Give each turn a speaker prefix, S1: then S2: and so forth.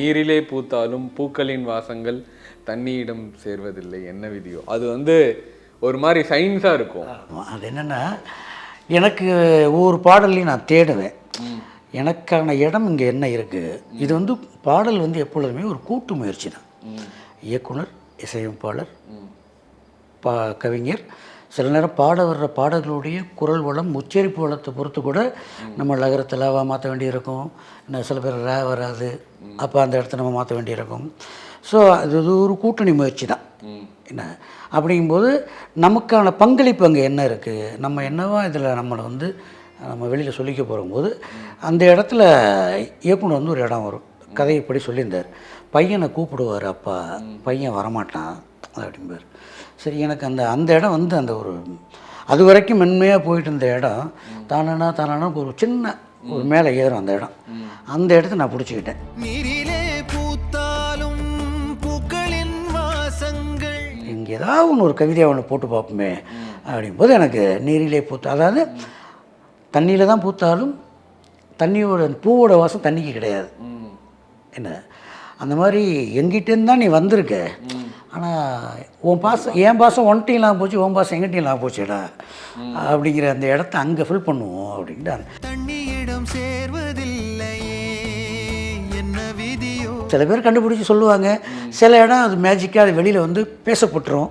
S1: நீரிலே பூத்தாலும் பூக்களின் வாசங்கள் தண்ணியிடம் சேர்வதில்லை, என்ன விதியோ. அது ஒரு மாதிரி சயின்ஸாக இருக்கும்.
S2: அது என்னென்னா, எனக்கு ஒவ்வொரு பாடல்லையும் நான் தேடுவேன், எனக்கான இடம் இங்கே என்ன இருக்குது. இது பாடல் எப்பொழுதுமே ஒரு கூட்டு முயற்சி தான். இயக்குனர், இசையமைப்பாளர், கவிஞர், சில நேரம் பாட வர்ற பாடல்களுடைய குரல் வளம், உச்சரிப்பு வளத்தை பொறுத்து கூட நம்ம லகரத்தில் மாற்ற வேண்டியிருக்கும். இன்னும் சில பேர் ரே வராது, அப்போ அந்த இடத்த நம்ம மாற்ற வேண்டியிருக்கும். ஸோ அது ஒரு கூட்டணி முயற்சி தான். என்ன அப்படிங்கும்போது நமக்கான பங்களிப்பு அங்கே என்ன இருக்குது, நம்ம என்னவா இதில் நம்மளை நம்ம வெளியில் சொல்லிக்க போகும்போது அந்த இடத்துல இயக்குனர் ஒரு இடம் வரும். கதையைப்படி சொல்லியிருந்தார், பையனை கூப்பிடுவார் அப்பா, பையன் வரமாட்டான் அப்படிம்பார். சரி, எனக்கு அந்த இடம் அந்த ஒரு அது வரைக்கும் மென்மையாக போயிட்டு இருந்த இடம் தானானா ஒரு சின்ன ஒரு மேலே ஏறும் அந்த இடம். அந்த இடத்த நான் பிடிச்சிக்கிட்டேன். நீரிலே பூத்தாலும் பூக்களின் வாசங்கள், இங்கே ஏதாவது ஒரு கவிதையை ஒன்று போட்டு பார்ப்போமே அப்படிங்கும்போது எனக்கு நீரிலே பூத்தா, அதாவது தண்ணியில் தான் பூத்தாலும் தண்ணியோட பூவோட வாசம் தண்ணிக்கு கிடையாது. என்ன அந்த மாதிரி எங்கிட்டேருந்து தான் நீ வந்திருக்க, ஆனால் உன் பாசம் என் பாசம் ஒன்ட்டையும் போச்சு, உன் பாசம் எங்கிட்டையும் போச்சுடா அப்படிங்கிற அந்த இடத்த அங்கே ஃபில் பண்ணுவோம் அப்படின்ட்டு. தண்ணியிடம் சேர்வதில்லையே என்ன விதியோ. சில பேர் கண்டுபிடிச்சி சொல்லுவாங்க, சில இடம் அது மேஜிக்காக அது வெளியில் பேசப்பட்டுரும்.